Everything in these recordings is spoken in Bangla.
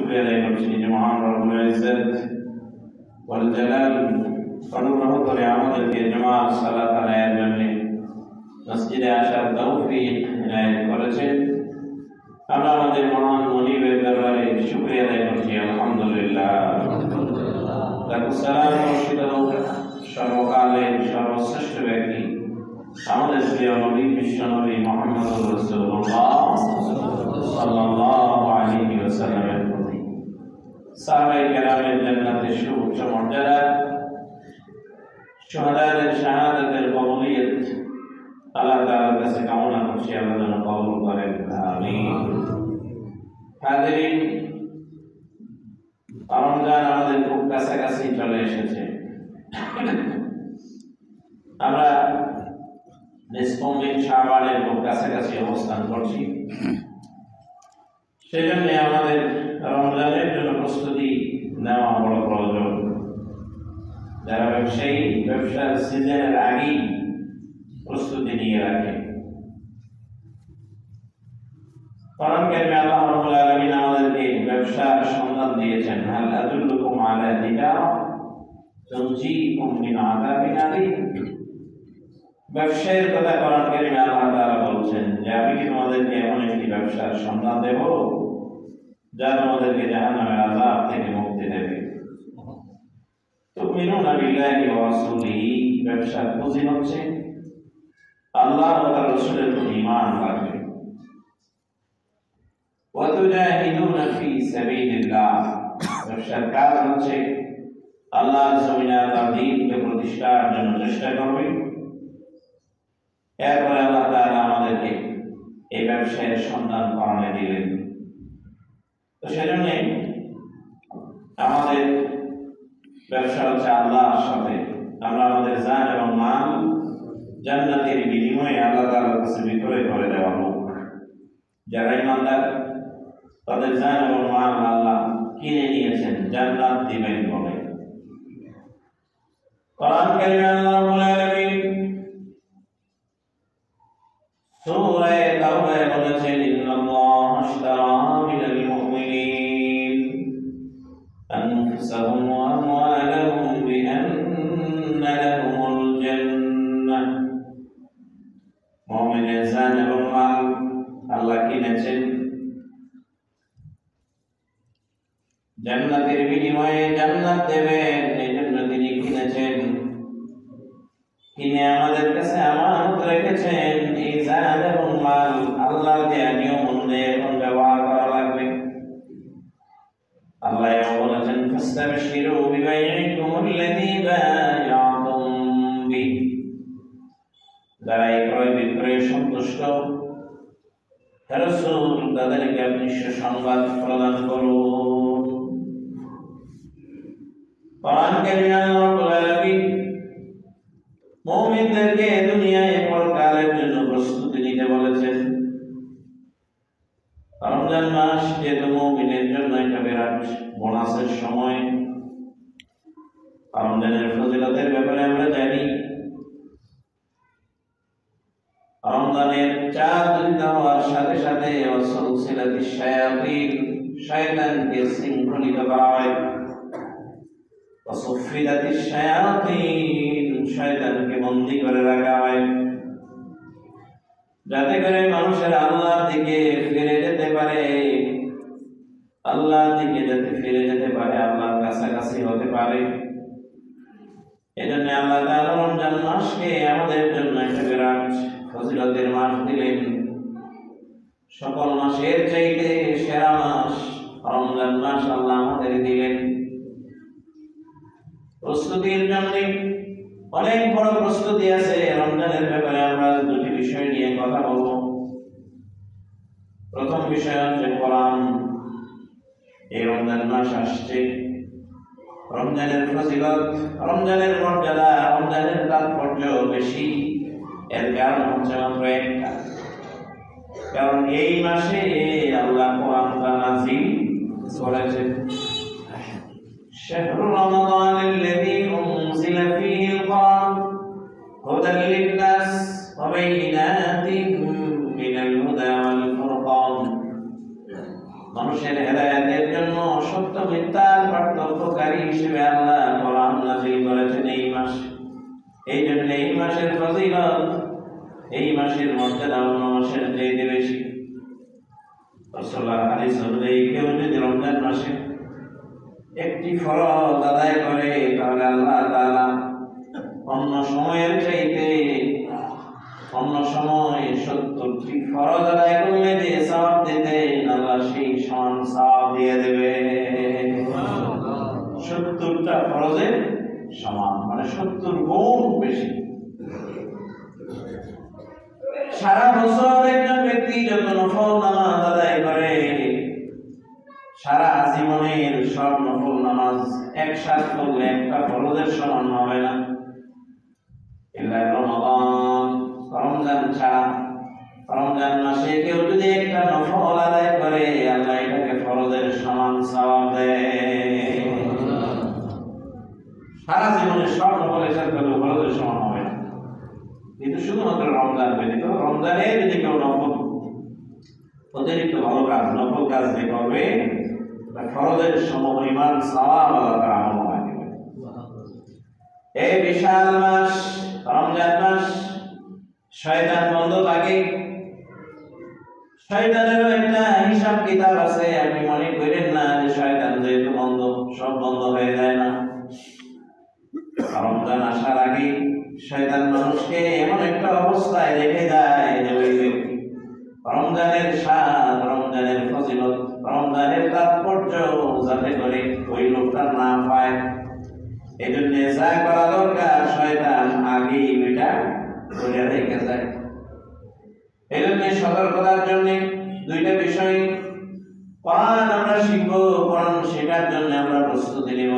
শুকরিয়া আদায় করছি যে মহান রব্বুল ইজ্জত ওয়াল জালাল অনুগ্রহ করে আমাদেরকে জামাত সালাত আদায়ের জন্য মসজিদে আসার তৌফিক ইনায়েত করেছেন। আমরা আমাদের মহান মুনিবের দরবারে শুকরিয়া আদায় করছি, আলহামদুলিল্লাহ। লাকুস সালাম মুর্শিদ সর্বকালের সর্বশ্রেষ্ঠ ব্যক্তি আমাদের প্রিয় নবী বিশ্ব নবী মুহাম্মদুর রাসূলুল্লাহ সাল্লাল্লাহু আলাইহি ওয়াসাল্লামের প্রতি সাহাবায়ে কেরামের জান্নাতের সুউচ্চ মর্যাদা, শুহাদাদের শাহাদাতের কবুলিয়ত আল্লাহ তাআলার কাছে কামনা করছি, আল্লাহ যেন কবুল করেন, আমিন। হাজিরিন, রমজান আমাদের খুব কাছাকাছি চলে এসেছে। আমরা নিসফে মিন শাবানের খুব কাছাকাছি অবস্থান করছি। সেজন্য আমাদের রমজানের জন্য প্রস্তুতি নেওয়া বড় প্রয়োজন। যারা ব্যবসায়ী ব্যবসার সিজনের আগেই প্রস্তুতি নিয়ে রাখে। কোরআন কারিমে আল্লাহ রাব্বুল আলামিন আমাদেরকে ব্যবসার সন্ধান দিয়েছেন। হাল আদুল্লুকুম আলা তিজারা তুনজিকুম মিন আযাবিন আলীম। ব্যবসায়ের কথা কোরআন কারিমে আল্লাহ তাআলা বলছেন যে আমি কি তোমাদেরকে এমন একটি ব্যবসার সন্ধান দেব যা তোমাদেরকে জাহান্নামের আযাব থেকে মুক্তি দেবে। তুমিনুনা বিল্লাহি ওয়া রাসূলিহি, ব্যবসার পুঁজি হচ্ছে আল্লাহ ও তার রাসূলের প্রতি ঈমান রাখবে। ওয়া তুজাহিদুনা ফি সাবিলিল্লাহ, ব্যবসার কাজ হচ্ছে আল্লাহর জমিনে তার দ্বীনকে প্রতিষ্ঠার জন্য চেষ্টা করবে। এরপরে আল্লাহ তাআলা আমাদেরকে এই ব্যবসায়ের সন্ধান করানো দিলেন। তো সেজন্য আমাদের ব্যবসা হচ্ছে আল্লাহর সাথে। আমরা আমাদের জান এবং মাল জান্নাতের বিনিময়ে আল্লাহ তাআলার কাছে বিক্রয় করে দেওয়া হোক। যারা ইমানদার তাদের জান এবং মাল আল্লাহ কিনে নিয়েছেন জান্নাত দিবেন বলে। কোরআন কারিমে আল্লাহ রাব্বুল আলামিন সূরা তাওবায় বলেছেন, ইন্নাল্লাহা আশতারা মিনাল মুমিনিন আনফুসাহুম ওয়া আমওয়ালাহুম বিআন্না লাহুমুল জান্নাহ। মুমিনের জান এবং মাল আল্লাহ কিনেছেন জান্নাতের বিনিময়ে, জান্নাত দেবেন এই জন্য তিনি কিনেছেন। কিনে আমাদের কাছে আমানত রেখেছেন। এই জান এবং মাল আল্লাহ দেয়া নিয়ম অনুযায়ী এখন ব্যবহার করা লাগবে। আল্লাহ বলেছেন, ফাস্তাবশিরু বিবাইইকুম আল্লাযী বায়াতুম বিহি, যারা এই ক্রয় বিক্রয়ে সন্তুষ্ট হে রাসূল তাদেরকে আপনি সুসংবাদ প্রদান করুন। কোরআন কারিমে আল্লাহ রাব্বুল আলামিন মুমিনদেরকে দুনিয়ায় পরকালের জন্য প্রস্তুতি নিতে বলেছেন। রমজান মাস যেহেতু মুমিনের জন্য একটা বিরাট বোনাসের সময়। রমজানের ফজিলতের ব্যাপারে আমরা জানি, রমজানের চাঁদ উদিত হওয়ার সাথে সাথে ওয়াসুলসিলাতিশ শায়াতিন, শয়তানকে শৃঙ্খলিত করা হয়। ওয়াসুফিদাতিশ শায়াতিন, শয়তানকে বন্দী করে রাখা হয়, যাতে করে মানুষের আল্লাহর দিকে ফিরে যেতে পারে, আল্লাহর দিকে যাতে ফিরে যেতে পারে, আল্লাহর কাছাকাছি হতে পারে। এজন্য আল্লাহ তাআলা রমজান মাসকে আমাদের জন্য একটা বিরাট ফজিলতের মাস দিলেন। সকল মাসের চাইতে সেরা মাস রমজান মাস আল্লাহ আমাদের দিলেন। প্রস্তুতির জন্য অনেক বড় প্রস্তুতি আছে। রমজানের ব্যাপারে আমরা দুটি বিষয় নিয়ে কথা বলবো। প্রথম বিষয় হচ্ছে কোরআন। এই রমজান মাস আসছে, রমজানের ফজিলত, রমজানের মর্যাদা, রমজানের তাৎপর্য বেশি। এর কারণ হচ্ছে মাত্র একটা, কারণ এই মাসে আল্লাহ কোরআনটা নাযিল করেছেন। শাহরু রমাদানাল্লাযী উনজিলা ফীহিল কুরআন হুদাল লিন-নাস ওয়া বায়িনাতিন মিনাল হুদা ওয়াল ফুরকান। মানুষের হেদায়েতের জন্য সত্য মিথ্যার পার্থক্যকারী হিসেবে আল্লাহ কোরআন নাযিল করেছেন এই মাসে। এই জন্য এই মাসের ফজিলত, এই মাসের মর্যাদা অন্য মাসের চাইতে বেশি। রাসূলুল্লাহ হাদিস অনুযায়ী কেউ যদি রমজান মাসে একটি ফরজ আদায় করে তাহলে আল্লাহ তাআলা অন্য সময়ের চাইতে অন্য সময় 70টি ফরজ আদায় করলে যে সওয়াব দিতেন আল্লাহ সেই সমান সওয়াব দিয়ে দেবে। 70টা ফরজের সমান, মানে 70 গুণ বেশি। সারা বছর একজন ব্যক্তি যত নফল নামাজ আদায় করে সারা জীবনের সব নফল নামাজ একসাথে করলে একটা ফরজের সমান হবে না। ইল্লা রমাদান, রমজান ছাড়া। রমজান মাসে কেউ যদি একটা নফল আদায় করে আল্লাহ এটাকে ফরজের সমান সওয়াব দেয়। সারা জীবনের সব নফল একসাথে করলে ফরজের সমান হবে না, কিন্তু শুধুমাত্র রমজান ব্যতীত। রমজানে যদি কেউ নফল অতিরিক্ত ভালো কাজ, নফল কাজ যে করবে ফরজের সমপরিমাণ সওয়াব আল্লাহ তাআলা আমাকে দেবে। এই বিশাল মাস রমজান মাস, শয়তান বন্ধ থাকে। শয়তানেরও একটা হিসাব কিতাব আছে। আপনি মনে করেন না যে শয়তান যেহেতু বন্ধ সব বন্ধ হয়ে যায় না। রমজান আসার আগে শয়তান মানুষকে এমন একটা অবস্থায় রেখে যায় যে ওই ব্যক্তি রমজানের স্বাদ, রমজানের ফজিলত, রমজানের তাৎপর্য যাতে করে ওই লোকটা না পায়। এই জন্য যা করা দরকার শয়তান আগেই ওইটা করে রেখে যায়। এই জন্য সতর্কতার জন্য দুইটা বিষয়, কোরআন আমরা শিখব, কোরআন শেখার জন্য আমরা প্রস্তুতি নেব।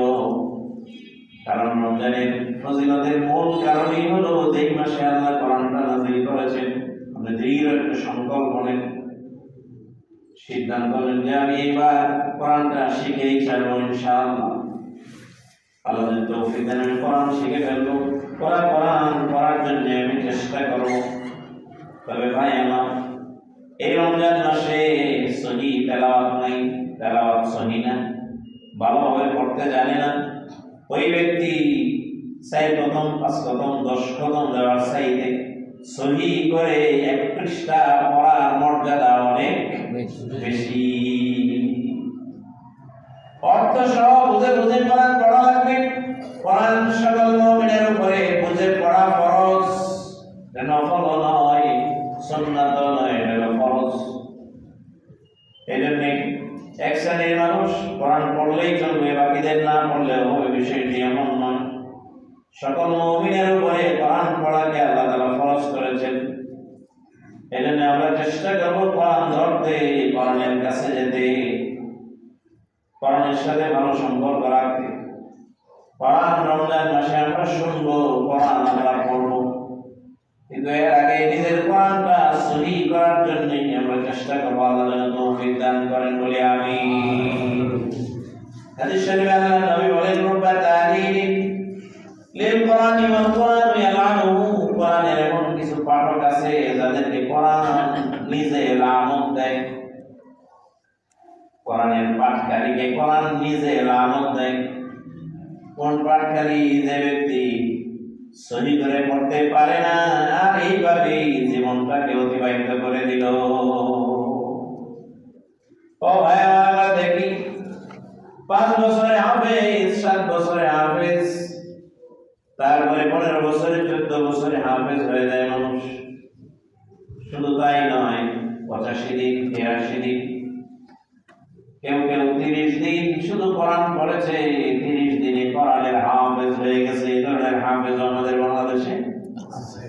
কারণ রমজানের ফজিলতের মূল কারণই হলো যেই মাসে আল্লাহ কোরআনটা নাযিল করেছেন। আমরা দৃঢ় একটা সংকল্প নেন, সিদ্ধান্ত নেন যে আমি এবার কোরআনটা শিখেই ছাড়বো ইনশাআল্লাহ। আল্লাহ যদি তৌফিক দেন আমি কোরআন শিখে ফেলবো, কোরআন পড়ার জন্য আমি চেষ্টা করবো। তবে ভাই আমার, এই রমজান মাসে সহি তেলাওয়াত নাই, তেলাওয়াত সহি না, ভালোভাবে পড়তে জানে না, ওই ব্যক্তি 4 কদম 5 কদম 10 কদম দেওয়ার চাইতে সহি করে 1 পৃষ্ঠা পড়ার মর্যাদা অনেক বেশি। অর্থ সহ বুঝে বুঝে কোরআন পড়া লাগবে। কোরআন সকল মুমিনের উপরে বুঝে পড়া ফরজ, নফল নয়, সুন্নাত নয়, এটা ফরজ। এজন্য এক শ্রেণীর মানুষ কোরআন পড়লেই চলবে, বাকিদের না পড়লেও হবে, বিষয়টি এমন নয়। সকল মুমিনের উপরে কোরআন পড়াকে আল্লাহ তাআলা ফরজ করেছেন। এজন্য আমরা চেষ্টা করব কোরআন ধরতে, কোরআনের কাছে যেতে, কোরআনের সাথে ভালো সম্পর্ক রাখতে। কোরআন রমজান মাসে আমরা শুনবো, কোরআন আমরা পড়বো, কিন্তু এর আগে নিজের কোরআনটা সহি করার জন্য আমরা চেষ্টা করবো। আল্লাহ যেন তৌফিক দান করেন বলে আমিন। হাদিস শরীফে আল্লাহ নবী বলেন, রব্বা তা'লিল লিল কোরআনি ওয়াল কোরআনু ইয়ালআনুহু। কোরআনের এমন কিছু পাঠক আছে যাদেরকে কোরআন নিজে লানত দেয়। কোরআনের পাঠকারীকে কোরআন নিজে লানত দেয়। কোন পাঠকারী? যে ব্যক্তি সহি করে পড়তে পারে না আর এইভাবে জীবনটাকে অতিবাহিত করে দিল। ও ভাই, আমরা দেখি 5 বছরে হাফেজ, 7 বছরে হাফেজ, তারপরে 15 বছরে 14 বছরে হাফেজ হয়ে যায় মানুষ। শুধু তাই নয়, 85 দিন 83 দিন, কেউ কেউ 30 দিন শুধু কোরআন পড়েছে, 30 দিনে কোরআনের হাফেজ হয়ে গেছে। এই ধরনের হাফেজ আমাদের বাংলাদেশে আছে।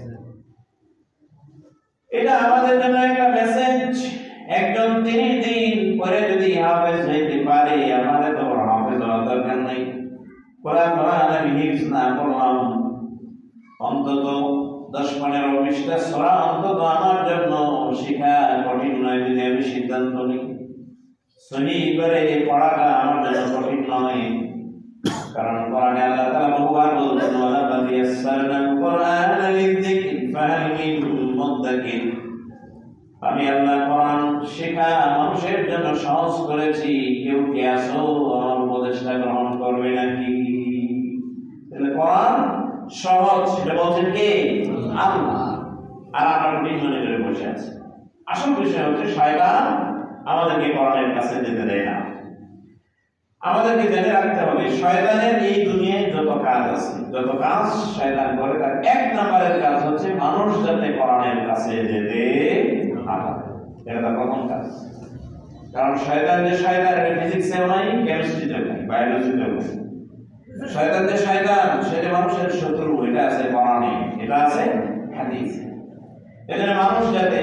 এটা আমাদের জন্য একটা মেসেজ। একজন 30 দিন পরে যদি হাফেজ হইতে পারে, আমাদের তো হাফেজ হওয়ার দরকার নেই। কোরআন আমি হিফজ না করলাম, অন্তত 10-15-20টা সূরা অন্তত আমার জন্য শেখা কঠিন নয় যদি আমি সিদ্ধান্ত নিই। সহি করে পড়াটা আমার জন্য কঠিন নয়, কারণ কোরআনে আল্লাহ তাআলা বহুবার বলছেন, ওয়ালাকাদ ইয়াসসারনাল কোরআনা লিযিকরি ফাহাল মিন মুদ্দাকির। আমি আল্লাহ কোরআন শেখা মানুষের জন্য সহজ করেছি। কেউ কি আসো আমার উপদেশটা গ্রহণ করবে নাকি? তাহলে কোরআন সহজ, সেটা বলছেন কে? আল্লাহ। আর আমরা দিন মনে করে বসে আছি। আসল বিষয় হচ্ছে শয়তান আমাদেরকে কোরআনের কাছে যেতে দেয় না। আমাদেরকে জেনে রাখতে হবে শয়তানের এই দুনিয়ায় যত কাজ আছে, যত কাজ শয়তান করে, তার এক নম্বরের কাজ হচ্ছে মানুষ যাতে কোরআনের কাছে যেতে না পারে। এটা তার প্রথম কাজ। কারণ শয়তান যে শয়তান, এটা ফিজিক্সেও নাই, কেমিস্ট্রিতেও নাই, বায়োলজিতেও নাই। শয়তান যে শয়তান, সেটা মানুষের শত্রু, এটা আছে কোরআনে, এটা আছে হাদিসে। এজন্য মানুষ যাতে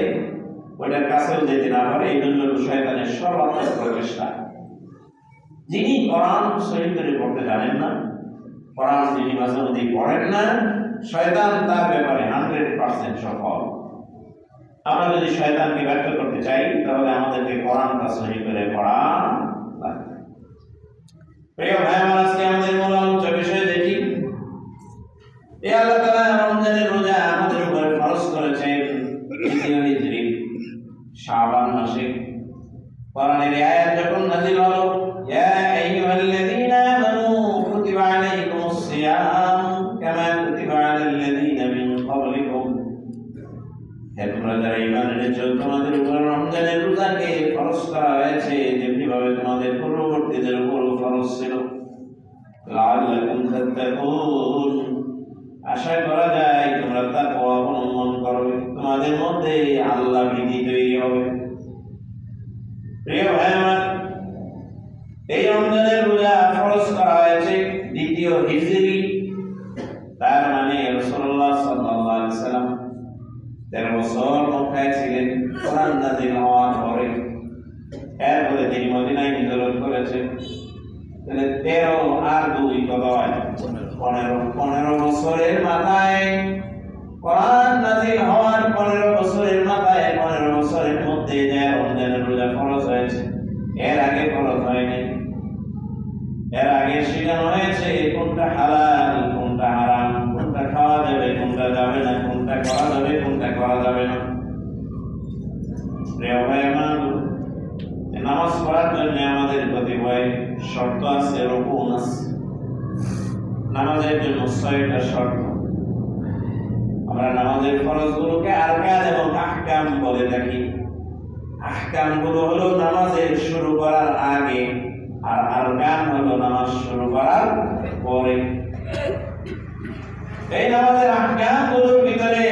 ওইটার কাছেও যেতে না পারে, এই জন্য শয়তানের সর্বাত্মক প্রচেষ্টা। যিনি কোরআন সহিহ করে পড়তে জানেন না, কোরআন যিনি মাঝে মধ্যে পড়েন না, শয়তান তার ব্যাপারে 100% সফল। আমরা যদি শয়তানকে ব্যর্থ করতে চাই, তাহলে আমাদেরকে কোরআনটা সহিহ করে পড়া লাগবে। প্রিয় ভাই আমার, আজকে আমাদের মূল আলোচ্য বিষয় যেটি, এই আল্লাহ তাআলা রমজানের রোজা আমাদের উপর ফরজ করেছেন দ্বিতীয় হিজরি শাবান মাসে। কোরআনের এই আয়াত যখন নাযিল হলো, ইয়া আইয়ুহাল্লাযীনা আমানু কুতিবা আলাইকুমুস সিয়াম কামা কুতিবা আলাল লাযীনা মিন ক্বাবলিকুম, হে তোমরা যারা ঈমান এনেছো, তোমাদের উপর রমজানের রোজাকে ফরজ করা হয়েছে যেমনি ভাবে তোমাদের পূর্ববর্তীদের উপর ফরজ ছিল। লাআল্লাকুম তাত্তাকুন, আশা করা যায় তোমরা তাকওয়া অবলম্বন করবে, তোমাদের মধ্যে আল্লাহ ভীতি তৈরি হবে। প্রিয় ভাই আমার, এই রমজানের রোজা ফরজ করা হয়েছে দ্বিতীয় হিজরি। তার মানে রাসূলুল্লাহ সাল্লাল্লাহু আলাইহি ওয়াসাল্লাম 13 বছর মক্কায় ছিলেন কোরআন নাযিল হওয়ার পরে। এরপরে তিনি মদিনায় হিজরত করেছেন। তাহলে 13 আর 2 কত হয়? 15 বছরের মাথায় কোরআন নাযিল হওয়ার 15 বছরের মাথায়, 15 বছরের মধ্যে যে রমজানের রোজা ফরজ হয়েছে, এর আগে ফরজ হয়নি। এর আগে শেখানো হয়েছে কোনটা হালাল, কোনটা হারাম, কোনটা খাওয়া যাবে, কোনটা যাবে না, কোনটা করা যাবে, কোনটা করা যাবে না। প্রিয় ভাই আমার, নামাজ পড়ার জন্য আমাদের কতিপয় শর্ত আছে, রুকুন আছে। নামাজের জন্য 6টা শর্ত। আমরা নামাজের ফরজগুলোকে আরকান এবং আহকাম বলে থাকি। আহকাম গুলো হলো নামাজের শুরু করার আগে, আর আরকান হলো নামাজ শুরু করার পরে। এই নামাজের আহকাম গুলোর ভিতরে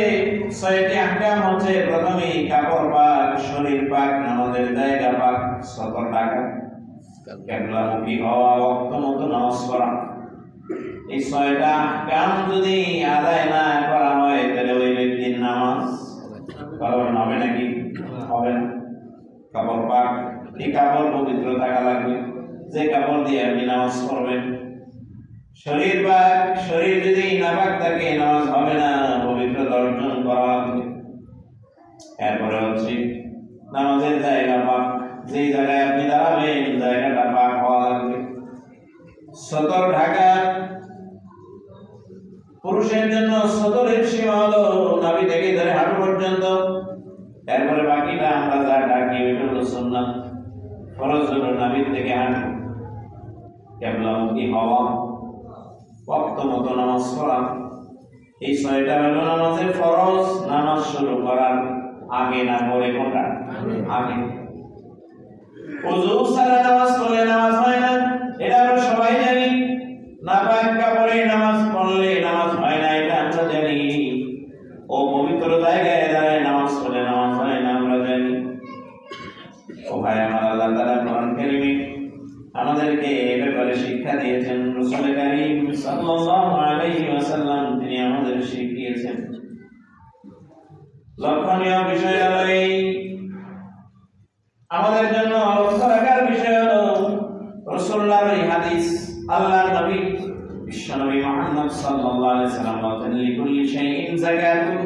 6টি আহকাম হচ্ছে, প্রথমেই কাপড় পাক, শরীর পাক, নামাজের জায়গা পাক, সতর ঢাকা, কিবলামুখী হওয়া, ওয়াক্ত মতো নামাজ পড়া। এই 6টা আহকাম যদি আদায় না করা হয়, তাহলে ওই ব্যক্তির নামাজ হবে নাকি? হবে না। কাপড় পাক, এই কাপড় পবিত্র থাকা লাগবে, যে কাপড় দিয়ে আপনি নামাজ পড়বেন। শরীর পাক, শরীর যদি নাপাক থাকে নামাজ হবে না, পবিত্রতা অর্জন করা লাগবে। এরপরে হচ্ছে নামাজের জায়গা পাক, যে জায়গায় আপনি দাঁড়াবেন জায়গাটা পাক হওয়া লাগবে। সতর ঢাকা, পুরুষের জন্য সতরের সীমা হলো নাভি থেকে ধরে হাঁটু পর্যন্ত। এরপরে বাকিটা আমরা যা ঢাকি ওইটা হলো সুন্নাত। ফরজ হলো নাভি থেকে হাঁটু, কিবলামুখী হওয়া, ওয়াক্ত মতো নামাজ পড়া। এই 6টা হলো নামাজের ফরজ। নামাজ শুরু করার আগে না পরে? কোনটা আগে। ওযু ছাড়া নামাজ পড়লে নামাজ হয় না, এটা আমরা সবাই জানি। নাপাক কাপড়ে নামাজ পড়লে নামাজ হয় না, এটা আমরা জানি। ও পবিত্র জায়গায় দাঁড়ায় নামাজ পড়লে নামাজ হয় না, আমরা জানি। ও ভাই আমার, আল্লাহ তাআলা কোরআন কারীমে আমাদেরকে এই ব্যাপারে শিক্ষা দিয়েছেন। রাসূল কারীম সাল্লাল্লাহু আলাইহি ওয়াসাল্লাম তিনি আমাদের শিখিয়েছেন। লক্ষণীয় বিষয় হলো এই, আমাদের জন্য লক্ষ্য রাখার বিষয় হলো রাসূলুল্লাহর এই হাদিস। আল্লাহর নবী বিশ্বনবী মুহাম্মদ সাল্লাল্লাহু আলাইহি ওয়াসাল্লাম বলেন, লিকুল্লি শাইইন যাকাতুন,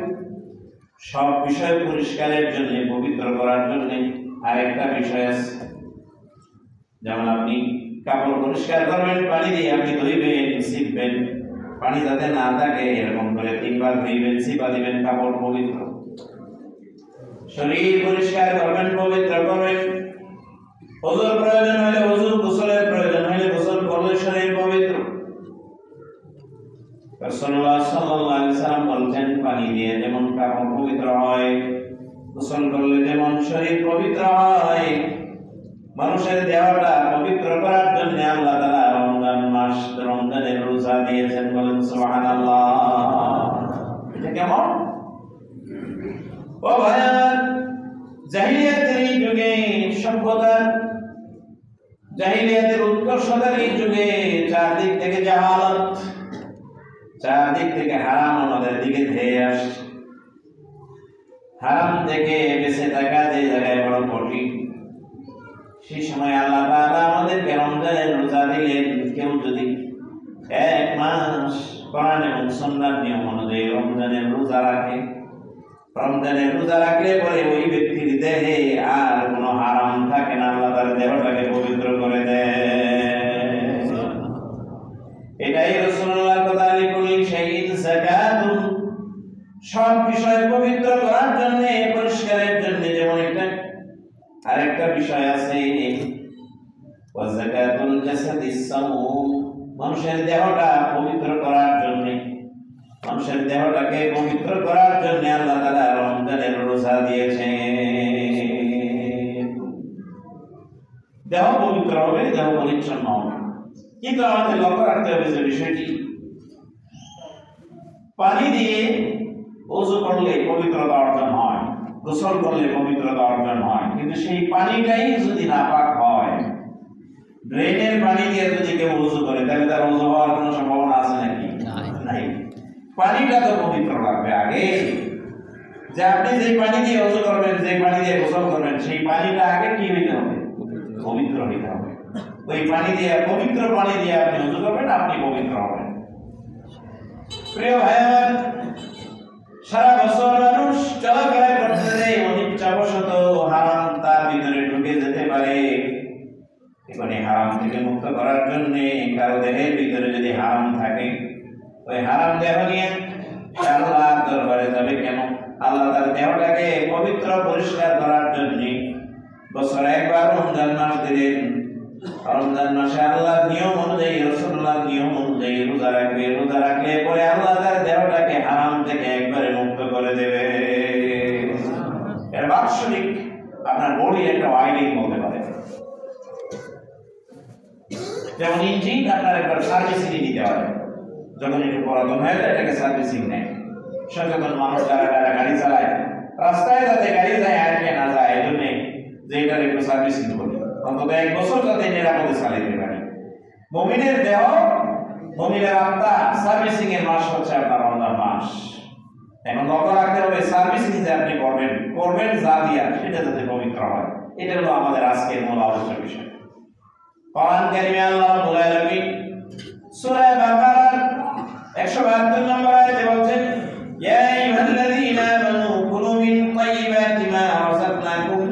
সব বিষয় পরিষ্কারের জন্য, পবিত্র করার জন্য আরেকটা বিষয় আছে। যেমন আপনি কাপড় পরিষ্কার করবেন পানি দিয়ে, আপনি ধুইবেন, ছিপবেন, পানি যাতে না থাকে এরকম করে 3 বার ধুইবেন, ছিপা দিবেন, কাপড় পবিত্র। শরীর পরিষ্কার করবেন, পবিত্র করবেন। ওযুর প্রয়োজন হলে ওযু, গোসলের প্রয়োজন হলে গোসল করলে শরীর পবিত্র। রাসূলুল্লাহ সাল্লাল্লাহু আলাইহি ওয়াসাল্লাম বলেছেন, পানি দিয়ে যেমন কাপড় পবিত্র হয়, গোসল করলে যেমন শরীর পবিত্র হয়, মানুষের দেহটা পবিত্র করার জন্য আল্লাহ তাআলা রমজান মাস, রমজানের রোজা দিয়েছেন। বলেন সুবহানাল্লাহ। এটা কেমন? ও ভাইয়ার, জাহিলিয়াতের এই যুগে, সভ্যতার জাহিলিয়াতের উৎকর্ষতার এই যুগে চারদিক থেকে জাহালাত, চারদিক থেকে হারাম আমাদের দিকে ধেয়ে আসছে। হারাম থেকে বেঁচে থাকা যে জায়গায় বড় কঠিন, সেই সময় আল্লাহ তাআলা আমাদেরকে রমজানের রোজা দিলেন। কেউ যদি 1 মাস কোরআন এবং সুন্নাহর নিয়ম অনুযায়ী রমজানের রোজা রাখে, রমজানের রোজা রাখলে পরে ওই ব্যক্তির দেহে আর কোনো হারাম থাকে না, আল্লাহ তার দেহটাকে পবিত্র করে দেয়। এটাই রাসূলুল্লাহর কথা, লিকুল্লি শাইইন যাকাতুন, সব বিষয় পবিত্র করার জন্য, পরিষ্কারের জন্য যেমন একটা আরেকটা বিষয় আছে, ওয়া যাকাতুল জাসাদিস সাওম, মানুষের দেহটা পবিত্র করার জন্য, মানুষের দেহটাকে পবিত্র করার জন্য আল্লাহ তাআলা রমজানের রোজা দিয়েছেন। দেহ পবিত্র হবে, দেহ পরিচ্ছন্ন হবে। কিন্তু আমাদের লক্ষ্য রাখতে হবে যে বিষয়টি, পানি দিয়ে ওযু করলে পবিত্রতা অর্জন হয়, গোসল করলে পবিত্রতা অর্জন হয়, কিন্তু সেই পানিটাই যদি নাপাক হয়, ড্রেনের পানি দিয়ে যদি কেউ ওযু করে, তাহলে তার ওযু হওয়ার কোনো সম্ভাবনা আছে নাকি? নাই। পানিটা তো পবিত্র লাগবে আগে। যে আপনি যে পানি দিয়ে ওযু করবেন, যে পানি দিয়ে গোসল করবেন, সেই পানিটা আগে কি হইতে হবে? পবিত্র হইতে হবে। ওই পানি দিয়ে, পবিত্র পানি দিয়ে আপনি ওযু করবেন, আপনি পবিত্র হবেন। প্রিয় ভাই আমার, সারা বছর মানুষ চলাফেরা করতে অনিচ্ছাবশত হারাম তার ভিতরে ঢুকে যেতে পারে। এখানে হারাম থেকে মুক্ত করার জন্য কারো দেহের ভিতরে যদি হারাম থাকে, ওই হারাম দেহ নিয়ে আল্লাহর দরবারে যাবে কেন? আল্লাহ তার দেহটাকে পবিত্র পরিষ্কার করার জন্য বছরে একবার রমজান মাস দিলেন। রমজান মাসে আল্লাহর নিয়ম অনুযায়ী, রাসূলুল্লাহর নিয়ম অনুযায়ী রোজা রাখবে। রোজা রাখলে পরে আল্লাহ তার দেহটাকে হারাম থেকে একবারে মুক্ত করে দেবে। এর বাৎসরিক আপনার বডি একটা ওয়াইলিং বলতে পারে। যেমন ইঞ্জিন আপনার একবার সার্ভিসিং দিতে হয়, যখন একটু পুরাতন হয়ে যায় এটাকে সার্ভিসিং নেয়। সচেতন মানুষ যারা গাড়ি চালায়, রাস্তায় যাতে গাড়ি যায় আটকে না যায়, এই জন্য যে এটার একটু সার্ভিসিং করি, অন্তত 1 বছর যাতে নিরাপদে চালাইতে পারে। মুমিনের দেহ, মুমিনের আত্মা, সার্ভিসিং এর মাস হচ্ছে আপনার রমজান মাস। এখন লক্ষ্য রাখতে হবে, সার্ভিসিং যে আপনি করবেন যা দিয়া, সেটা যাতে পবিত্র হয়। এটা হলো আমাদের আজকের মূল আলোচনার বিষয়। কোরআন কারীমে আল্লাহ রাব্বুল আলামিন সূরা বাকারার 172 নম্বর আয়াতে বলছেন, ইয়া আইয়ুহাল্লাযীনা আমানু কুলু মিন তাইয়্যিবাতি মা রাযাকনাকুম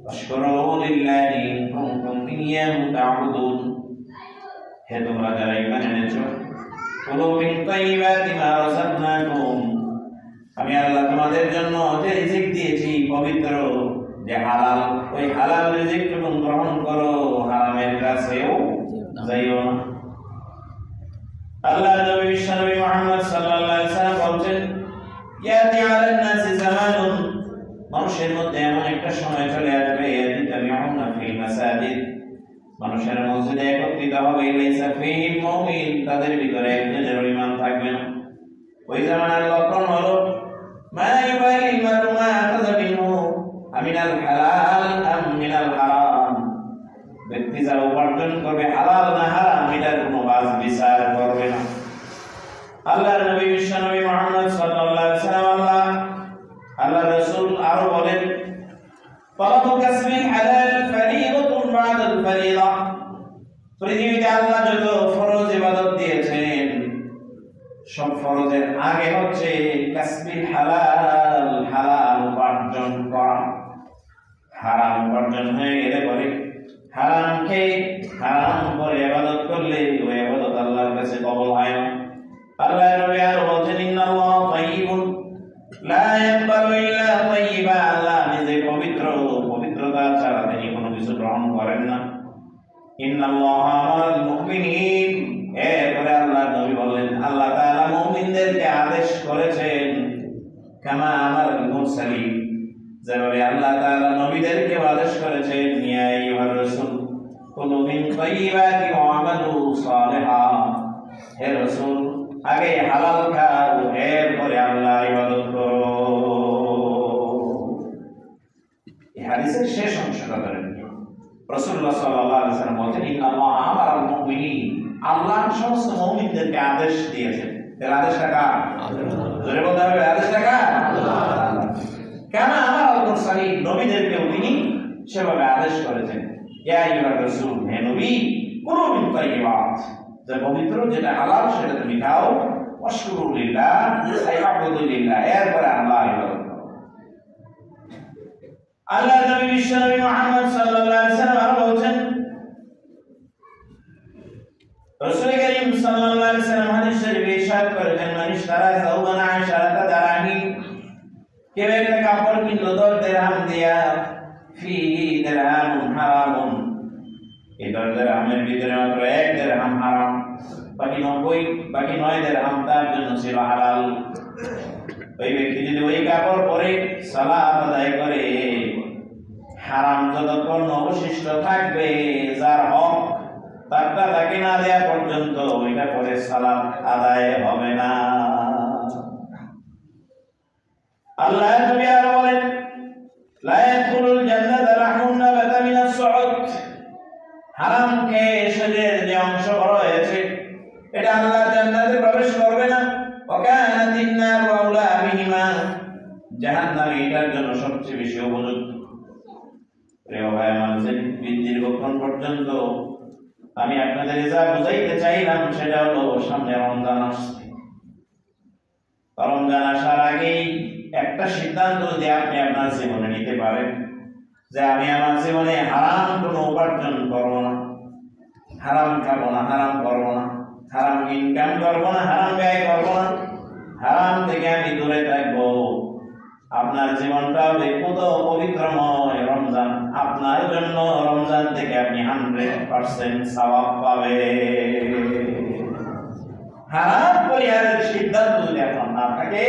ওয়াশকুরু লিল্লাহি ইন কুনতুম ইয়্যাহু তা'বুদুন। হে তোমরা যারা ঈমান এনেছো, কুলু মিন তাইয়্যিবাতি মা রাযাকনাকুম, আমি আল্লাহ তোমাদের জন্য যে রিজিক দিয়েছি পবিত্র, যে হালাল, ওই হালাল রিজিকটুকু গ্রহণ করো, হারামের কাছেও যাইও না। আল্লাহর নবী বিশ্বনবী মুহাম্মদ সাল্লাল্লাহু আলাইহি ওয়াসাল্লাম বলেন, ইয়াতি আলান নাসি জামানুন, মানুষের মধ্যে এমন একটা সময় চলে আসবে, ইয়াতাবিউনা ফিল মাসাজিদ, মানুষের মসজিদে একত্রিত হবে, লাইসা ফীহিম মুমিন, তাদের ভিতরে একজনের ঈমান থাকবে না। ওই জামানার লক্ষণ হলো, মা ইউবালি মারু মা আখাযা মিনহু আমিনাল হালাল আম মিনাল হারাম, ব্যক্তি যা উপার্জন করবে হালাল না হারাম এটার কোনো বাছ বিচার করবে না। আল্লাহর নবী বিশ্বনবী মুহাম্মদ সাল্লাল্লাহু আলাইহি ওয়াসাল্লাম, আল্লাহ রাসূল আরো বলেন, তালাবু কাসবিল হালাল ফরিইদাতুন বা'দাল ফরিইদা, পৃথিবীতে আল্লাহ যত ফরজ ইবাদত দিয়েছেন, সব ফরজের আগে হচ্ছে কাসবিল হালাল, হালাল উপার্জন করা। হারাম উপার্জন হয়ে গেলে পরে, হারাম খেয়ে হারাম করে ইবাদত করলে ওই ইবাদত আল্লাহর কাছে কবুল হয় না। আল্লাহর নবী আরো বলেন, ইন্নাল্লাহা তাইয়্যিবুন লা ইয়াকবালু ইল্লা তাইয়্যিবা, ইন্নাল্লাহা আমারাল মুমিনিন, এরপরে আল্লাহ নবী বললেন আল্লাহ তাআলা মুমিনদেরকে আদেশ করেছেন কামা আমারাল মুরসালিন, যেভাবে আল্লাহ তাআলা নবীদেরকে আদেশ করেছেন ইয়া আইয়ুহার রাসূল কুলু মিন তাইয়্যিবাতি ওয়া আমালু সালিহা, হে রাসূল আগে হালাল খাও, এরপরে আল্লাহর ইবাদত করো। এই হাদিসের শেষ অংশটা ধরেন রাসূলুল্লাহ সাল্লাল্লাহু আলাইহি ওয়াসাল্লাম বলেন ইন্নাল্লাহা আমারাল মুমিনিন, আল্লাহ সমস্ত মুমিনদেরকে আদেশ দিয়েছেন। এর আদেশটা কার? জোরে বলতে হবে আদেশটা কার? আল্লাহ। কেন আমারাল মুরসালিন, নবীদেরকেও তিনি সেভাবে আদেশ করেছেন ইয়া আইয়ুহার রাসূল, হে নবী কুলু মিন তাইয়্যিবাত, যে পবিত্র যেটা হালাল সেটা তুমি খাও, ওয়াশকুরু লিল্লাহ আইয়াবুদু লিল্লাহ, এরপরে আল্লাহর ইবাদত করো। আল্লাহর নবী বিশ্বনবী মুহাম্মদ সাল্লাল্লাহু আলাইহি ওয়াসাল্লাম বলেছেন, রাসূল করিম সাল্লাল্লাহু আলাইহি ওয়াসাল্লাম হাদিস শরীফে ইরশাদ করেছেন মান ইশতারা সাওবান আশারাতা দারাহিম, কেউ একটা কাপড় কিনলো 10 দিরহাম দিয়া, ফিহি দিরহামুন হারামুন, এই 10 দিরহামের ভিতরে মাত্র 1 দিরহাম হারাম, বাকি 9 দিরহাম তার জন্য ছিল হালাল। ওই ব্যক্তি যদি ওই কাপড় পরে সালাত আদায় করে, হারাম যতক্ষণ অবশিষ্ট থাকবে, যার হক তারটা তাকে না দেয়া পর্যন্ত ওইটা পরে সালাত আদায় হবে না। আল্লাহ নবী আর বলেন লা ইয়াদখুলুল জান্নাতা লাহমুন নাবাতা মিনাস সুউদ, হারাম খেয়ে শরীরের যে অংশ বড় হয়েছে এটা আল্লাহ জান্নাতে প্রবেশ করবে না। ওয়াকানাতিন নারু আওলা বিহিমা, জাহান্নাম এটার জন্য সবচেয়ে বেশি উপযুক্ত। প্রিয় ভাই আমার, দীর্ঘক্ষণ পর্যন্ত আমি আপনাদের যা বুঝাইতে চাইলাম সেটা হলো সামনে রমজান আসছে। রমজান আসার আগেই একটা সিদ্ধান্ত যদি আপনি আপনার জীবনে নিতে পারেন যে আমি আমার জীবনে হারাম কোনো উপার্জন করবো না, হারাম খাবো না, হারাম করবো না, হারাম ইনকাম করবো না, হারাম ব্যয় করবো না, হারাম থেকে আমি দূরে থাকবো, আপনার জীবনটা হবে কত পবিত্রময়। রমজান আপনার জন্য, রমজান থেকে আপনি 100% সওয়াব পাবেন। হারাম পরিহারের সিদ্ধান্ত যদি আপনার না থাকে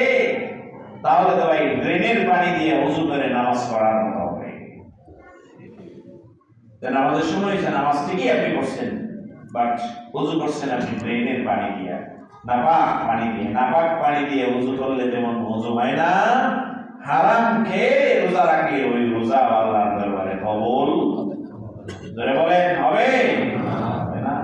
তাহলে তো ভাই ড্রেনের পানি দিয়ে ওযু করে নামাজ পড়ার মতো হবে। নামাজের সময় হয়েছে, নামাজ ঠিকই আপনি করছেন, বাট ওযু করছেন আপনি ড্রেনের পানি দিয়ে, নাপাক পানি দিয়ে। নাপাক পানি দিয়ে ওযু করলে যেমন ওযু হয় না, হারাম খেয়ে রোজা রাখলে ওই রোজা আল্লাহর দরবারে কবুল ধরে বলেন হবে না।